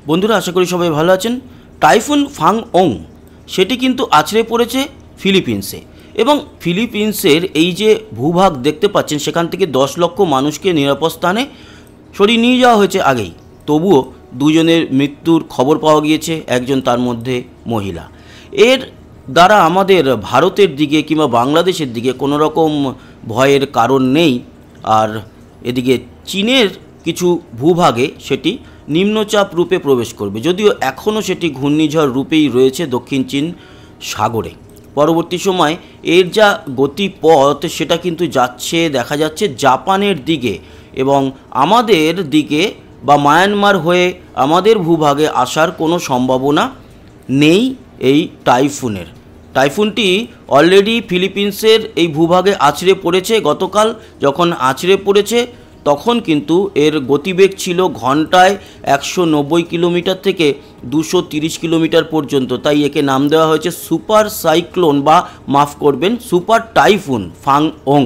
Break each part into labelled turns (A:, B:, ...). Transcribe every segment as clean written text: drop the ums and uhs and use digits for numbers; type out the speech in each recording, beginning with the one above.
A: বন্ধুরা আশা করি সবাই ভালো আছেন। টাইফুন ফাং-ওং সেটি কিন্তু আছড়ে পড়েছে ফিলিপিন্সে, এবং ফিলিপিন্সের এই যে ভূভাগ দেখতে পাচ্ছেন সেখান থেকে 10 লক্ষ মানুষকে নিরাপদ স্থানে সরিয়ে নিয়ে যাওয়া হয়েছে আগেই। তবুও দুজনের মৃত্যুর খবর পাওয়া গিয়েছে, একজন তার মধ্যে মহিলা। এর দ্বারা আমাদের ভারতের দিকে কিংবা বাংলাদেশের দিকে কোনো রকম ভয়ের কারণ নেই। আর এদিকে চীনের কিছু ভূভাগে সেটি নিম্নচাপ রূপে প্রবেশ করবে, যদিও এখনও সেটি ঘূর্ণিঝড় রূপেই রয়েছে দক্ষিণ চীন সাগরে। পরবর্তী সময় এর যা গতিপথ সেটা কিন্তু দেখা যাচ্ছে জাপানের দিকে, এবং আমাদের দিকে বা মায়ানমার হয়ে আমাদের ভূভাগে আসার কোনো সম্ভাবনা নেই এই টাইফুনটি অলরেডি ফিলিপিন্সের এই ভূভাগে আছড়ে পড়েছে। গতকাল যখন আছড়ে পড়েছে তখন কিন্তু এর গতিবেগ ছিল ঘন্টায় 190 কিলোমিটার থেকে 230 কিলোমিটার পর্যন্ত। তাই একে নাম দেওয়া হয়েছে সুপার সাইক্লোন, বা মাফ করবেন সুপার টাইফুন ফাং-ওং।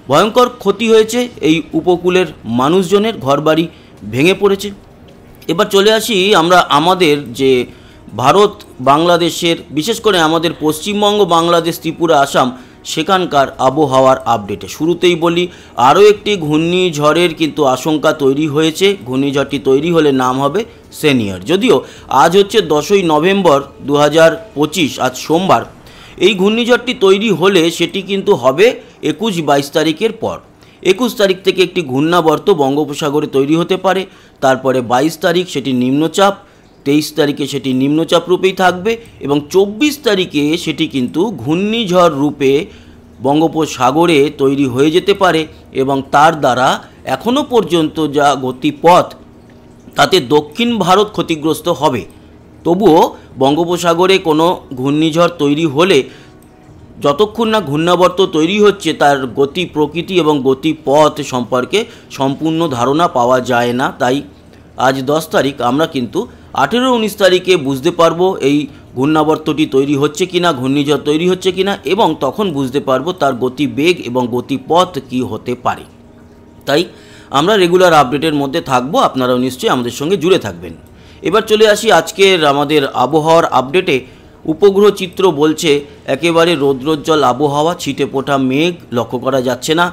A: ভয়ঙ্কর ক্ষতি হয়েছে এই উপকূলের মানুষজনের, ঘরবাড়ি ভেঙে পড়েছে। এবার চলে আসি আমরা আমাদের যে ভারত বাংলাদেশের, বিশেষ করে আমাদের পশ্চিমবঙ্গ, বাংলাদেশ, ত্রিপুরা, আসাম সেখানকার আবহাওয়ার আপডেটে। শুরুতেই বলি আরও একটি ঘূর্ণিঝড়ের কিন্তু আশঙ্কা তৈরি হয়েছে। ঘূর্ণিঝড়টি তৈরি হলে নাম হবে সেনিয়র। যদিও আজ হচ্ছে 10ই নভেম্বর 2025, আজ সোমবার। এই ঘূর্ণিঝড়টি তৈরি হলে সেটি কিন্তু হবে 21-22 তারিখের পর। 21 তারিখ থেকে একটি ঘূর্ণাবর্ত বঙ্গোপসাগরে তৈরি হতে পারে। তারপরে 22 তারিখ সেটি নিম্নচাপ, 23 তারিখে সেটি নিম্নচাপ রূপেই থাকবে, এবং 24 তারিখে সেটি কিন্তু ঘূর্ণিঝড় রূপে বঙ্গোপসাগরে তৈরি হয়ে যেতে পারে, এবং তার দ্বারা এখনও পর্যন্ত যা গতিপথ তাতে দক্ষিণ ভারত ক্ষতিগ্রস্ত হবে। তবুও বঙ্গোপসাগরে কোনো ঘূর্ণিঝড় তৈরি হলে যতক্ষণ না ঘূর্ণাবর্ত তৈরি হচ্ছে তার গতি প্রকৃতি এবং গতিপথ সম্পর্কে সম্পূর্ণ ধারণা পাওয়া যায় না। তাই আজ 10 তারিখ, আমরা কিন্তু 18-19 তারিখে বুঝতে পারবো এই ঘূর্ণাবর্তটি তৈরি হচ্ছে কিনা, ঘূর্ণিঝড় তৈরি হচ্ছে কিনা, এবং তখন বুঝতে পারবো তার গতিবেগ এবং গতিপথ কি হতে পারে। তাই আমরা রেগুলার আপডেটের মধ্যে থাকবো, আপনারাও নিশ্চয়ই আমাদের সঙ্গে জুড়ে থাকবেন। এবার চলে আসি আজকের আমাদের আবহাওয়ার আপডেটে। উপগ্রহ চিত্র বলছে একেবারে রৌদ্রোজ্জ্বল আবহাওয়া, ছিটে ফোটা মেঘ লক্ষ্য করা যাচ্ছে না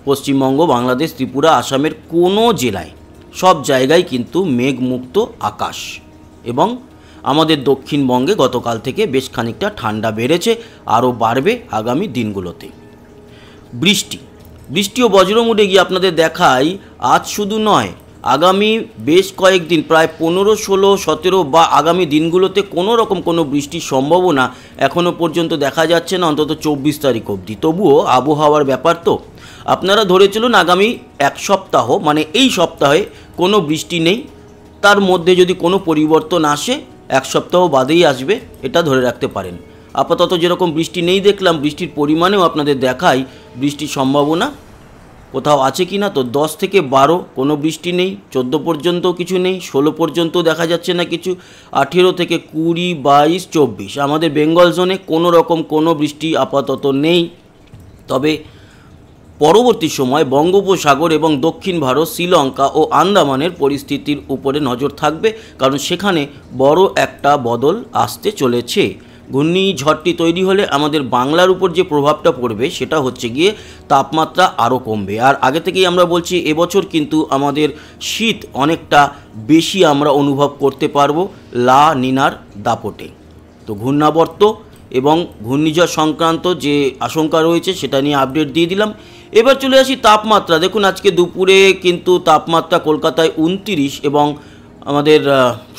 A: পশ্চিমবঙ্গ, বাংলাদেশ, ত্রিপুরা, আসামের কোনো জেলায়। সব জায়গায় কিন্তু মেঘমুক্ত আকাশ, এবং আমাদের দক্ষিণবঙ্গে গতকাল থেকে বেশ খানিকটা ঠান্ডা বেড়েছে, আরও বাড়বে আগামী দিনগুলোতে। বৃষ্টি ও বজ্রমুড়ে গিয়ে আপনাদের দেখাই আজ শুধু নয়, আগামী বেশ কয়েকদিন, প্রায় 15, 16, 17 বা আগামী দিনগুলোতে কোনো রকম কোনো বৃষ্টির সম্ভাবনা এখনও পর্যন্ত দেখা যাচ্ছে না, অন্তত 24 তারিখ অবধি। তবুও আবহাওয়ার ব্যাপার তো আপনারা ধরে চলুন আগামী এক সপ্তাহ, মানে এই সপ্তাহে কোনো বৃষ্টি নেই। তার মধ্যে যদি কোনো পরিবর্তন আসে এক সপ্তাহ বাদেই আসবে, এটা ধরে রাখতে পারেন। আপাতত যেরকম বৃষ্টি নেই দেখলাম, বৃষ্টির পরিমাণেও আপনাদের দেখাই বৃষ্টির সম্ভাবনা কোথাও আছে কি না। তো 10 থেকে 12 কোনো বৃষ্টি নেই, 14 পর্যন্ত কিছু নেই, 16 পর্যন্ত দেখা যাচ্ছে না কিছু, 18 থেকে 20, 22, 24 আমাদের বেঙ্গল জোনে কোনো রকম কোনো বৃষ্টি আপাতত নেই। তবে পরবর্তী সময় বঙ্গোপসাগর এবং দক্ষিণ ভারত, শ্রীলঙ্কা ও আন্দামানের পরিস্থিতির উপরে নজর থাকবে, কারণ সেখানে বড় একটা বদল আসতে চলেছে। ঘূর্ণিঝড়টি তৈরি হলে আমাদের বাংলার উপর যে প্রভাবটা পড়বে সেটা হচ্ছে গিয়ে তাপমাত্রা আরও কমবে। আর আগে থেকেই আমরা বলছি এবছর কিন্তু আমাদের শীত অনেকটা বেশি আমরা অনুভব করতে পারবো লা নিনার দাপটে। তো ঘূর্ণাবর্ত এবং ঘূর্ণিঝড় সংক্রান্ত যে আশঙ্কা রয়েছে সেটা নিয়ে আপডেট দিয়ে দিলাম। এবার চলে আসি তাপমাত্রা। দেখুন আজকে দুপুরে কিন্তু তাপমাত্রা কলকাতায় 29, এবং আমাদের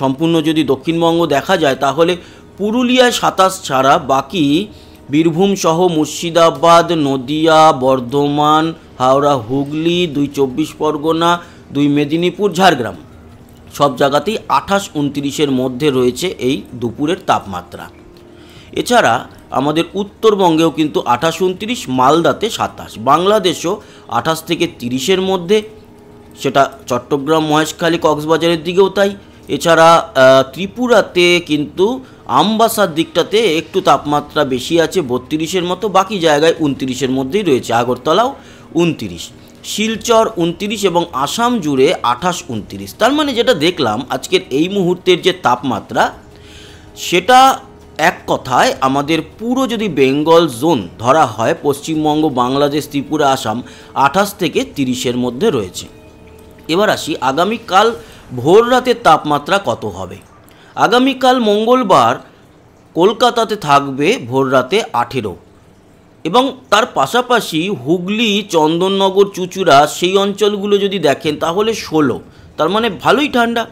A: সম্পূর্ণ যদি দক্ষিণবঙ্গ দেখা যায় তাহলে পুরুলিয়ায় 27 ছাড়া বাকি বীরভূম সহ মুর্শিদাবাদ, নদিয়া, বর্ধমান, হাওড়া, হুগলি, 2 24 পরগনা, 2 মেদিনীপুর, ঝাড়গ্রাম সব জায়গাতেই 28-29-এর মধ্যে রয়েছে এই দুপুরের তাপমাত্রা। এছাড়া আমাদের উত্তরবঙ্গেও কিন্তু 28-29, মালদাতে 27, বাংলাদেশও 28 থেকে 30-এর মধ্যে, সেটা চট্টগ্রাম, মহেশখালী, কক্সবাজারের দিকেও তাই। এছাড়া ত্রিপুরাতে কিন্তু আমবাসার দিকটাতে একটু তাপমাত্রা বেশি আছে, 32-এর মতো, বাকি জায়গায় 29-এর মধ্যেই রয়েছে, আগরতলাও 29। শিলচর 29 এবং আসাম জুড়ে 28-29। তার মানে যেটা দেখলাম আজকের এই মুহূর্তের যে তাপমাত্রা, সেটা এক কথায় আমাদের পুরো যদি বেঙ্গল জোন ধরা হয়, পশ্চিমবঙ্গ, বাংলাদেশ, ত্রিপুরা, আসাম, 28 থেকে 30-এর মধ্যে রয়েছে। এবার আসি আগামীকাল ভোর রাতের তাপমাত্রা কত হবে। আগামীকাল মঙ্গলবার কলকাতাতে থাকবে ভোর রাতে 18, এবং তার পাশাপাশি হুগলি, চন্দননগর, চুঁচুড়া সেই অঞ্চলগুলো যদি দেখেন তাহলে 16, তার মানে ভালোই ঠান্ডা।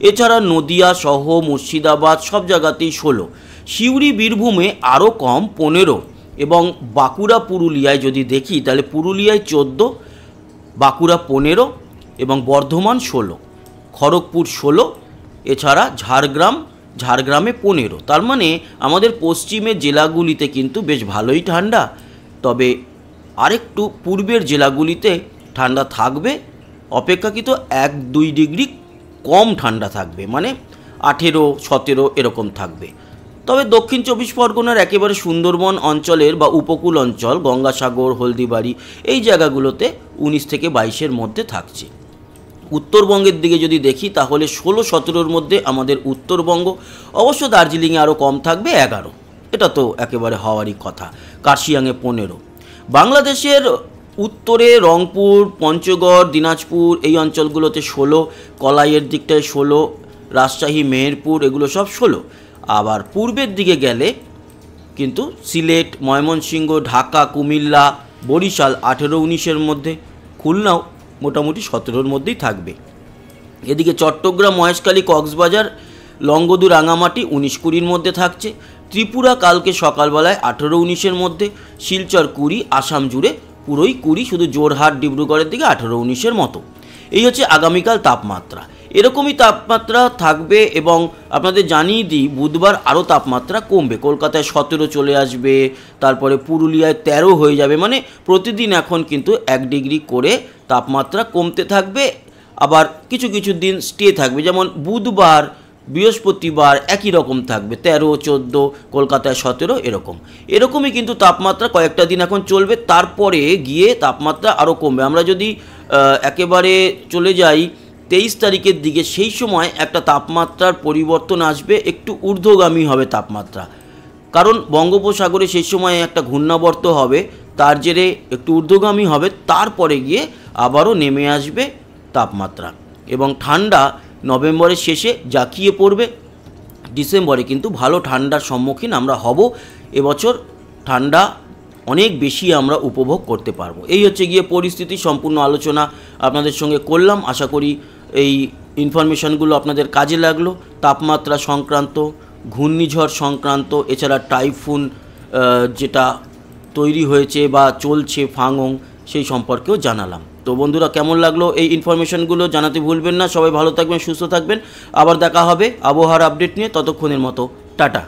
A: এছাড়া নদিয়া সহ মুর্শিদাবাদ সব জায়গাতেই 16, সিউড়ি, বীরভূমে আরও কম 15, এবং বাঁকুড়া, পুরুলিয়ায় যদি দেখি তাহলে পুরুলিয়ায় 14, বাঁকুড়া 15 এবং বর্ধমান 16, খড়গপুর 16, এছাড়া ঝাড়গ্রামে 15। তার মানে আমাদের পশ্চিমের জেলাগুলিতে কিন্তু বেশ ভালোই ঠান্ডা, তবে আরেকটু পূর্বের জেলাগুলিতে ঠান্ডা থাকবে, অপেক্ষাকৃত 1-2 ডিগ্রি কম ঠান্ডা থাকবে, মানে 18-17 এরকম থাকবে। তবে দক্ষিণ 24 পরগনার একেবারে সুন্দরবন অঞ্চলের বা উপকূল অঞ্চল, গঙ্গাসাগর, হলদিবাড়ি এই জায়গাগুলোতে 19 থেকে 22-এর মধ্যে থাকছে। উত্তরবঙ্গের দিকে যদি দেখি তাহলে 16-17-র মধ্যে আমাদের উত্তরবঙ্গ, অবশ্য দার্জিলিংয়ে আরও কম থাকবে 11, এটা তো একেবারে হওয়ারই কথা, কার্শিয়াংয়ে 15। বাংলাদেশের উত্তরে রংপুর, পঞ্চগড়, দিনাজপুর এই অঞ্চলগুলোতে 16, কলাইয়ের দিকটায় 16, রাজশাহী, মেহেরপুর এগুলো সব 16। আবার পূর্বের দিকে গেলে কিন্তু সিলেট, ময়মনসিংহ, ঢাকা, কুমিল্লা, বরিশাল 18-19-এর মধ্যে, খুলনাও মোটামুটি 17-র মধ্যেই থাকবে। এদিকে চট্টগ্রাম, মহেশখালী, কক্সবাজার, লংগদু, রাঙামাটি 19-20-র মধ্যে থাকছে। ত্রিপুরা কালকে সকালবেলায় 18-19-এর মধ্যে, শিলচর 20, আসাম জুড়ে পুরোই 20, শুধু জোরহাট, ডিব্রুগড়ের দিকে 18-19-এর মতো। এই হচ্ছে আগামীকাল তাপমাত্রা। এরকমই তাপমাত্রা থাকবে, এবং আপনাদের জানিয়ে দিই বুধবার আরও তাপমাত্রা কমবে, কলকাতায় 17 চলে আসবে, তারপরে পুরুলিয়ায় 13 হয়ে যাবে, মানে প্রতিদিন এখন কিন্তু 1 ডিগ্রি করে তাপমাত্রা কমতে থাকবে। আবার কিছু কিছু দিন স্টে থাকবে, যেমন বুধবার, বৃহস্পতিবার একই রকম থাকবে, 13, 14, কলকাতায় 17 এরকমই কিন্তু তাপমাত্রা কয়েকটা দিন এখন চলবে, তারপরে গিয়ে তাপমাত্রা আরও কমবে। আমরা যদি একেবারে চলে যাই 23 তারিখের দিকে, সেই সময় একটা তাপমাত্রার পরিবর্তন আসবে, একটু ঊর্ধ্বগামী হবে তাপমাত্রা, কারণ বঙ্গোপসাগরে সেই সময় একটা ঘূর্ণাবর্ত হবে, তার জেরে একটু ঊর্ধ্বগামী হবে, তারপরে গিয়ে আবারও নেমে আসবে তাপমাত্রা, এবং ঠান্ডা নভেম্বরের শেষে জাঁকিয়ে পড়বে। ডিসেম্বরে কিন্তু ভালো ঠান্ডার সম্মুখীন আমরা হব, এবছর ঠান্ডা অনেক বেশি আমরা উপভোগ করতে পারবো। এই হচ্ছে গিয়ে পরিস্থিতি, সম্পূর্ণ আলোচনা আপনাদের সঙ্গে করলাম। আশা করি এই ইনফরমেশানগুলো আপনাদের কাজে লাগলো। তাপমাত্রা সংক্রান্ত, ঘূর্ণিঝড় সংক্রান্ত, এছাড়া টাইফুন যেটা তৈরি হয়েছে বা চলছে ফাংওং, সেই সম্পর্কেও জানালাম। তো বন্ধুরা, কেমন লাগলো এই ইনফরমেশানগুলো জানাতে ভুলবেন না। সবাই ভালো থাকবেন, সুস্থ থাকবেন। আবার দেখা হবে আবহাওয়ার আপডেট নিয়ে, ততক্ষণের মতো টাটা।